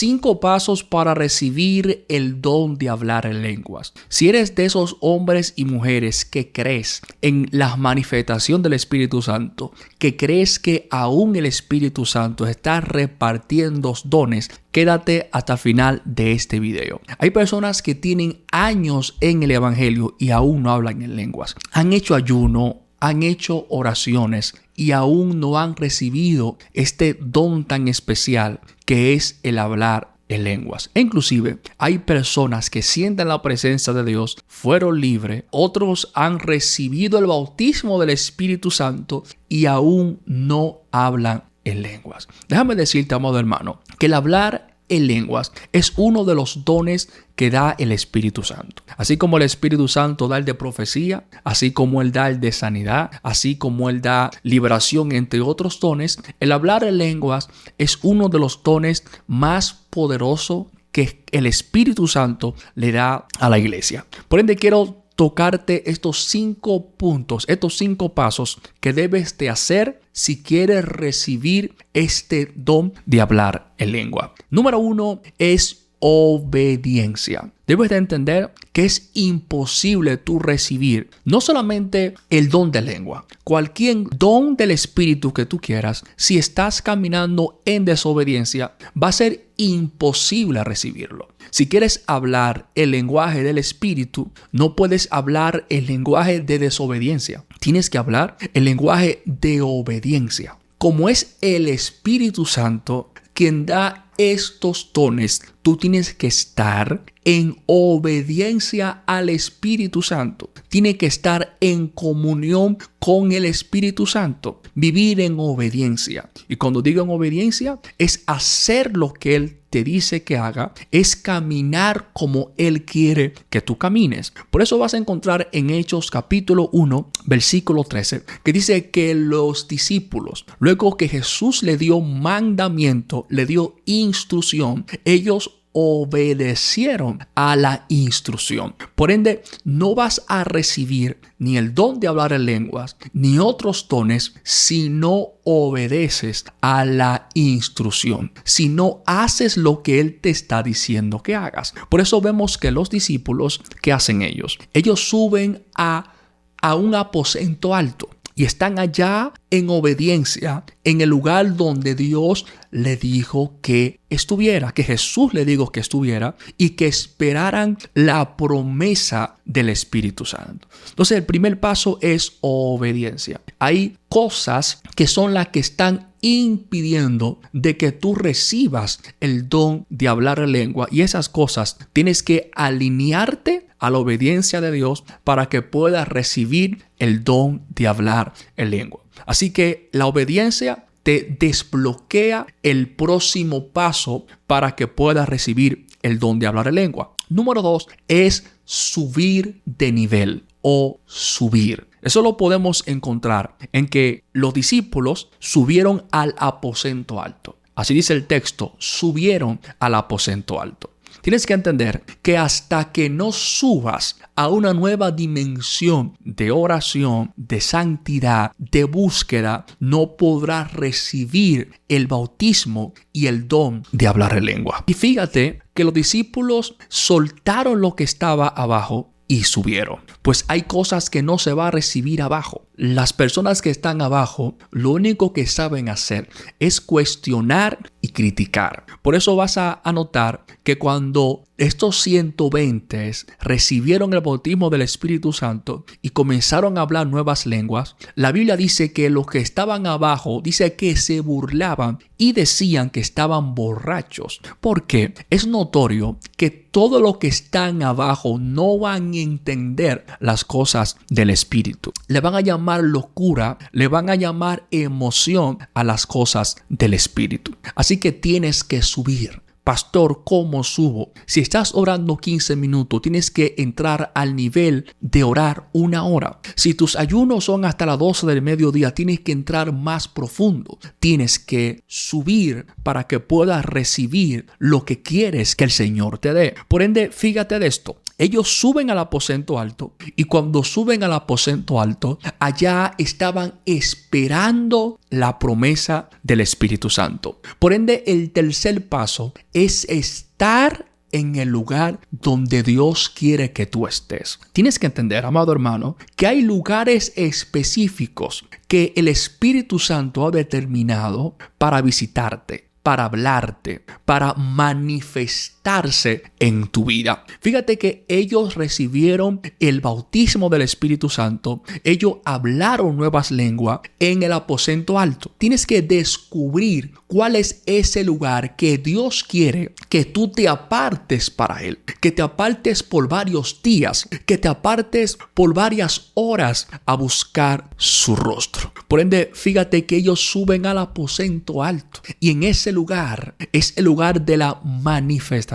5 pasos para recibir el don de hablar en lenguas. Si eres de esos hombres y mujeres que crees en la manifestación del Espíritu Santo, que crees que aún el Espíritu Santo está repartiendo dones, quédate hasta el final de este video. Hay personas que tienen años en el Evangelio y aún no hablan en lenguas. Han hecho ayuno, han hecho oraciones y aún no han recibido este don tan especial que es el hablar en lenguas. E inclusive hay personas que sienten la presencia de Dios, fueron libres, otros han recibido el bautismo del Espíritu Santo y aún no hablan en lenguas. Déjame decirte, amado hermano, que el hablar en lenguas es uno de los dones que da el Espíritu Santo. Así como el Espíritu Santo da el de profecía, así como Él da el de sanidad, así como Él da liberación, entre otros dones, el hablar en lenguas es uno de los dones más poderosos que el Espíritu Santo le da a la iglesia. Por ende, quiero tocarte estos 5 puntos, estos 5 pasos que debes de hacer si quieres recibir este don de hablar en lengua. Número 1 es obediencia. Debes de entender que es imposible tú recibir no solamente el don de lengua, cualquier don del Espíritu que tú quieras. Si estás caminando en desobediencia, va a ser imposible recibirlo. Si quieres hablar el lenguaje del Espíritu, no puedes hablar el lenguaje de desobediencia. Tienes que hablar el lenguaje de obediencia. Como es el Espíritu Santo quien da estos dones, tú tienes que estar en obediencia al Espíritu Santo. Tienes que estar en comunión con el Espíritu Santo. Vivir en obediencia. Y cuando digo en obediencia, es hacer lo que Él te dice que haga, es caminar como Él quiere que tú camines. Por eso vas a encontrar en Hechos capítulo 1, versículo 13, que dice que los discípulos, luego que Jesús le dio mandamiento, le dio instrucción, ellos obedecieron a la instrucción. Por ende, no vas a recibir ni el don de hablar en lenguas, ni otros dones, si no obedeces a la instrucción, si no haces lo que Él te está diciendo que hagas. Por eso vemos que los discípulos, ¿qué hacen ellos? Ellos suben a un aposento alto y están allá en obediencia en el lugar donde Dios le dijo que estuviera, que Jesús le dijo que estuviera y que esperaran la promesa del Espíritu Santo. Entonces, el primer paso es obediencia. Hay cosas que son las que están impidiendo de que tú recibas el don de hablar en lengua, y esas cosas tienes que alinearte a la obediencia de Dios para que puedas recibir el don de hablar en lengua. Así que la obediencia te desbloquea el próximo paso para que puedas recibir el don de hablar en lengua. Número 2 es subir de nivel o subir. Eso lo podemos encontrar en que los discípulos subieron al aposento alto. Así dice el texto, subieron al aposento alto. Tienes que entender que hasta que no subas a una nueva dimensión de oración, de santidad, de búsqueda, no podrás recibir el bautismo y el don de hablar en lengua. Y fíjate que los discípulos soltaron lo que estaba abajo y subieron. Pues hay cosas que no se va a recibir abajo. Las personas que están abajo, lo único que saben hacer es cuestionar y criticar. Por eso vas a notar que cuando estos 120 recibieron el bautismo del Espíritu Santo y comenzaron a hablar nuevas lenguas, la Biblia dice que los que estaban abajo, dice que se burlaban y decían que estaban borrachos. Porque es notorio que todos los que están abajo no van a entender las cosas del Espíritu. Le van a llamar locura, le van a llamar emoción a las cosas del Espíritu. Así que tienes que subir. Pastor, ¿cómo subo? Si estás orando 15 minutos, tienes que entrar al nivel de orar 1 hora. Si tus ayunos son hasta las 12 del mediodía, tienes que entrar más profundo. Tienes que subir para que puedas recibir lo que quieres que el Señor te dé. Por ende, fíjate de esto. ellos suben al aposento alto y cuando suben al aposento alto, allá estaban esperando la promesa del Espíritu Santo. Por ende, el tercer paso es estar en el lugar donde Dios quiere que tú estés. Tienes que entender, amado hermano, que hay lugares específicos que el Espíritu Santo ha determinado para visitarte, para hablarte, para manifestarse en tu vida. Fíjate que ellos recibieron el bautismo del Espíritu Santo. Ellos hablaron nuevas lenguas en el aposento alto. Tienes que descubrir cuál es ese lugar que Dios quiere que tú te apartes para Él. Que te apartes por varios días. Que te apartes por varias horas a buscar su rostro. Por ende, fíjate que ellos suben al aposento alto. Y en ese lugar es el lugar de la manifestación.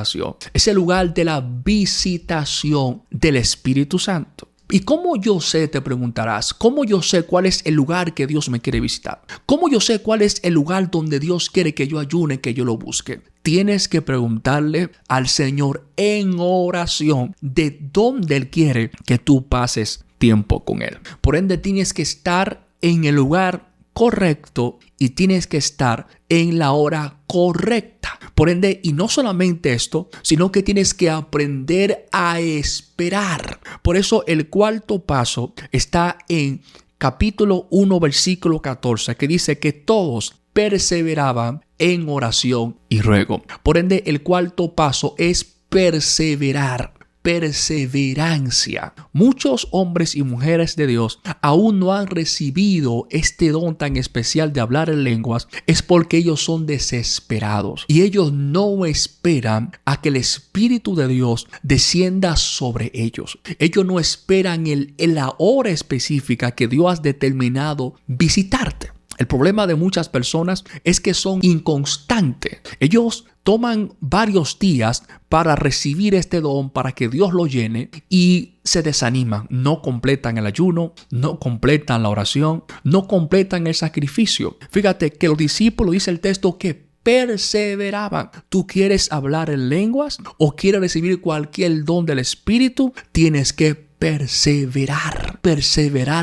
Es el lugar de la visitación del Espíritu Santo. ¿Y cómo yo sé, te preguntarás, cómo yo sé cuál es el lugar que Dios me quiere visitar? ¿Cómo yo sé cuál es el lugar donde Dios quiere que yo ayune, que yo lo busque? Tienes que preguntarle al Señor en oración de dónde Él quiere que tú pases tiempo con Él. Por ende, tienes que estar en el lugar correcto y tienes que estar en la hora correcta. Por ende, y no solamente esto, sino que tienes que aprender a esperar. Por eso el cuarto paso está en capítulo 1, versículo 14, que dice que todos perseveraban en oración y ruego. Por ende, el cuarto paso es perseverar. Perseverancia. Muchos hombres y mujeres de Dios aún no han recibido este don tan especial de hablar en lenguas. Es porque ellos son desesperados y ellos no esperan a que el Espíritu de Dios descienda sobre ellos. Ellos no esperan en la hora específica que Dios ha determinado visitarte. El problema de muchas personas es que son inconstantes. Ellos toman varios días para recibir este don, para que Dios lo llene, y se desaniman. No completan el ayuno, no completan la oración, no completan el sacrificio. Fíjate que los discípulos, dice el texto, que perseveraban. ¿Tú quieres hablar en lenguas o quieres recibir cualquier don del Espíritu? Tienes que perseverar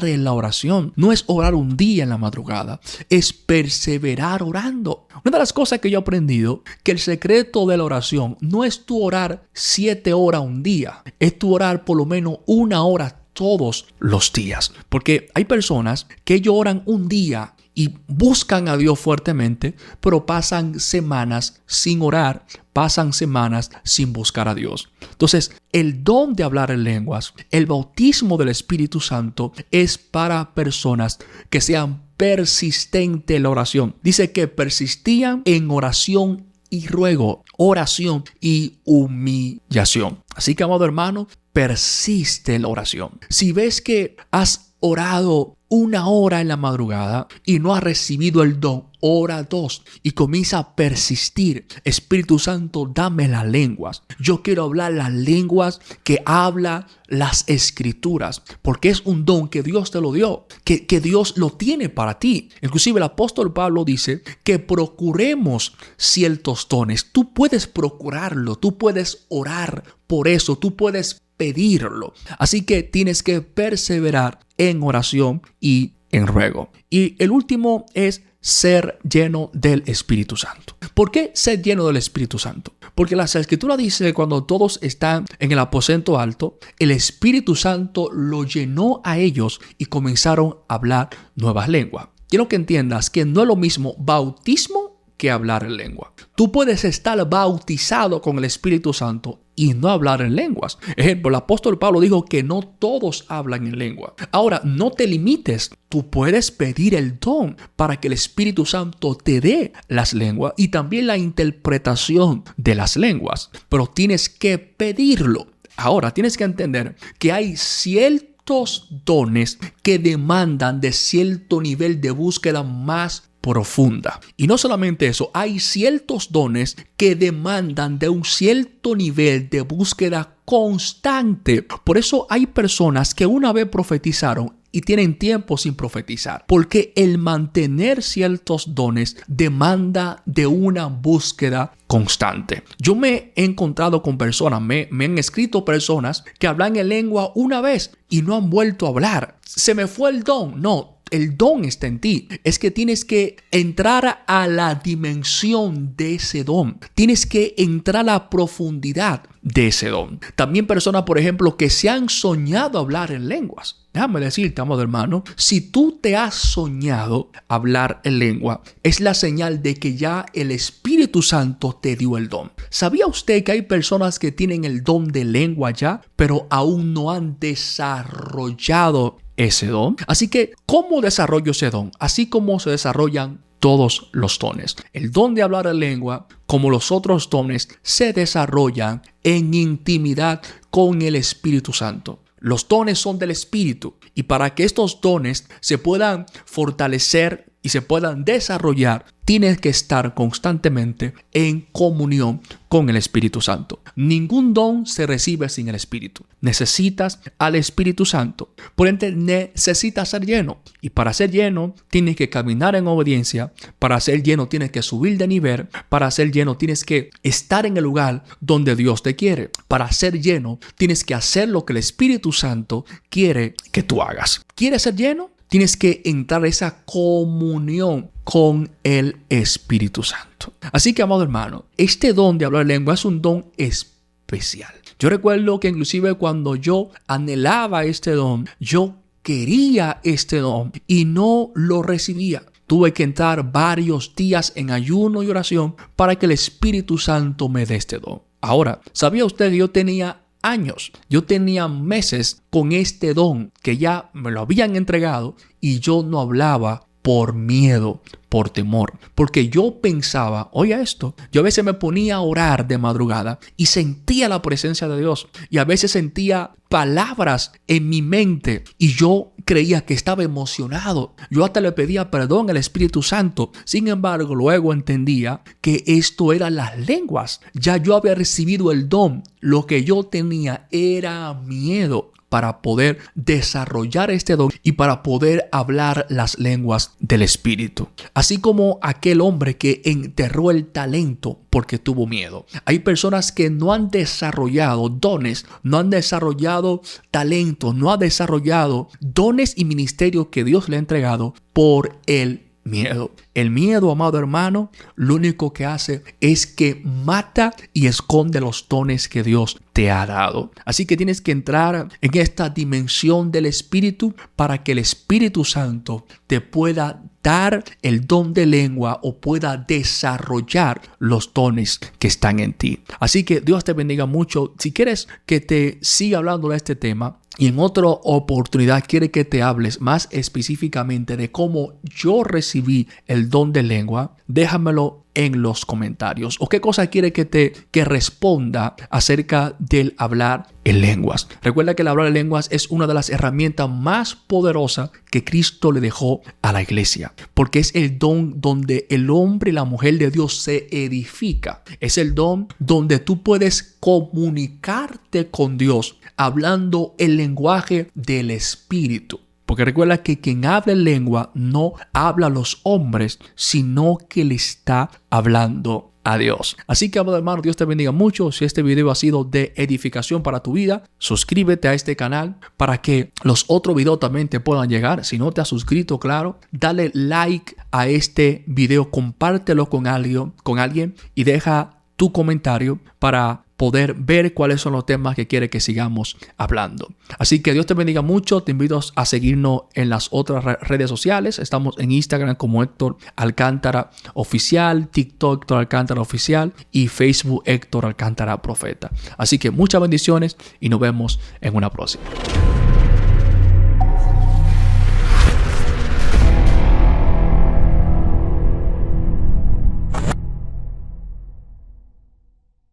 en la oración. No es orar un día en la madrugada, es perseverar orando. Una de las cosas que yo he aprendido, que el secreto de la oración no es tu orar 7 horas un día, es tu orar por lo menos 1 hora todos los días. Porque hay personas que ellos oran un día y buscan a Dios fuertemente, pero pasan semanas sin orar, pasan semanas sin buscar a Dios. Entonces, el don de hablar en lenguas, el bautismo del Espíritu Santo, es para personas que sean persistentes en la oración. Dice que persistían en oración y ruego, oración y humillación. Así que, amado hermano, persiste en la oración. Si ves que has orado 1 hora en la madrugada y no has recibido el don, ora 2 y comienza a persistir. Espíritu Santo, dame las lenguas. Yo quiero hablar las lenguas que habla las Escrituras, porque es un don que Dios te lo dio, que Dios lo tiene para ti. Inclusive el apóstol Pablo dice que procuremos ciertos dones. Tú puedes procurarlo, tú puedes orar por eso, tú puedes pedirlo. Así que tienes que perseverar en oración y en ruego. Y el último es ser lleno del Espíritu Santo. ¿Por qué ser lleno del Espíritu Santo? Porque la Escritura dice que cuando todos están en el aposento alto, el Espíritu Santo lo llenó a ellos y comenzaron a hablar nuevas lenguas. Quiero que entiendas que no es lo mismo bautismo que hablar en lengua. Tú puedes estar bautizado con el Espíritu Santo y no hablar en lenguas. Ejemplo, el apóstol Pablo dijo que no todos hablan en lengua. Ahora, no te limites. Tú puedes pedir el don para que el Espíritu Santo te dé las lenguas y también la interpretación de las lenguas. Pero tienes que pedirlo. Ahora, tienes que entender que hay ciertos dones que demandan de cierto nivel de búsqueda más profunda. Y no solamente eso, hay ciertos dones que demandan de un cierto nivel de búsqueda constante. Por eso hay personas que una vez profetizaron y tienen tiempo sin profetizar, porque el mantener ciertos dones demanda de una búsqueda constante. Yo me he encontrado con personas, me han escrito personas que hablan en lengua una vez y no han vuelto a hablar. Se me fue el don. No, el don está en ti. Es que tienes que entrar a la dimensión de ese don. Tienes que entrar a la profundidad de ese don. También personas, por ejemplo, que se han soñado hablar en lenguas. Déjame decirte, amado hermano, si tú te has soñado hablar en lengua, es la señal de que ya el Espíritu Santo te dio el don. ¿Sabía usted que hay personas que tienen el don de lengua ya, pero aún no han desarrollado ese don? Así que, ¿cómo desarrollo ese don? Así como se desarrollan todos los dones. El don de hablar en lengua, como los otros dones, se desarrollan en intimidad con el Espíritu Santo. Los dones son del Espíritu, y para que estos dones se puedan fortalecer y se puedan desarrollar, tienes que estar constantemente en comunión con el Espíritu Santo. Ningún don se recibe sin el Espíritu. Necesitas al Espíritu Santo. Por ende, necesitas ser lleno. Y para ser lleno, tienes que caminar en obediencia. Para ser lleno, tienes que subir de nivel. Para ser lleno, tienes que estar en el lugar donde Dios te quiere. Para ser lleno, tienes que hacer lo que el Espíritu Santo quiere que tú hagas. ¿Quieres ser lleno? Tienes que entrar a esa comunión con el Espíritu Santo. Así que, amado hermano, este don de hablar en lengua es un don especial. Yo recuerdo que inclusive cuando yo anhelaba este don, yo quería este don y no lo recibía. Tuve que entrar varios días en ayuno y oración para que el Espíritu Santo me dé este don. Ahora, ¿sabía usted que yo tenía años? Yo tenía meses con este don que ya me lo habían entregado y yo no hablaba por miedo, por temor, porque yo pensaba, oye esto, yo a veces me ponía a orar de madrugada y sentía la presencia de Dios y a veces sentía palabras en mi mente y yo creía que estaba emocionado. Yo hasta le pedía perdón al Espíritu Santo. Sin embargo, luego entendía que esto eran las lenguas. Ya yo había recibido el don. Lo que yo tenía era miedo para poder desarrollar este don y para poder hablar las lenguas del Espíritu. Así como aquel hombre que enterró el talento porque tuvo miedo. Hay personas que no han desarrollado dones, no han desarrollado talentos, no han desarrollado dones y ministerios que Dios le ha entregado por el miedo. El miedo, amado hermano, lo único que hace es que mata y esconde los dones que Dios te ha dado. Así que tienes que entrar en esta dimensión del Espíritu para que el Espíritu Santo te pueda dar el don de lengua o pueda desarrollar los dones que están en ti. Así que Dios te bendiga mucho. Si quieres que te siga hablando de este tema y en otra oportunidad quiere que te hables más específicamente de cómo yo recibí el don de lengua, déjamelo en los comentarios. ¿O qué cosa quiere que responda acerca del hablar en lenguas? Recuerda que el hablar en lenguas es una de las herramientas más poderosas que Cristo le dejó a la iglesia, porque es el don donde el hombre y la mujer de Dios se edifica. Es el don donde tú puedes comunicarte con Dios hablando el lenguaje del Espíritu. Porque recuerda que quien habla en lengua no habla a los hombres, sino que le está hablando a Dios. Así que, amado hermano, Dios te bendiga mucho. Si este video ha sido de edificación para tu vida, suscríbete a este canal para que los otros videos también te puedan llegar. Si no te has suscrito, claro, dale like a este video, compártelo con alguien y deja tu comentario para poder ver cuáles son los temas que quiere que sigamos hablando. Así que Dios te bendiga mucho. Te invito a seguirnos en las otras redes sociales. Estamos en Instagram como Héctor Alcántara Oficial, TikTok Héctor Alcántara Oficial y Facebook Héctor Alcántara Profeta. Así que muchas bendiciones y nos vemos en una próxima.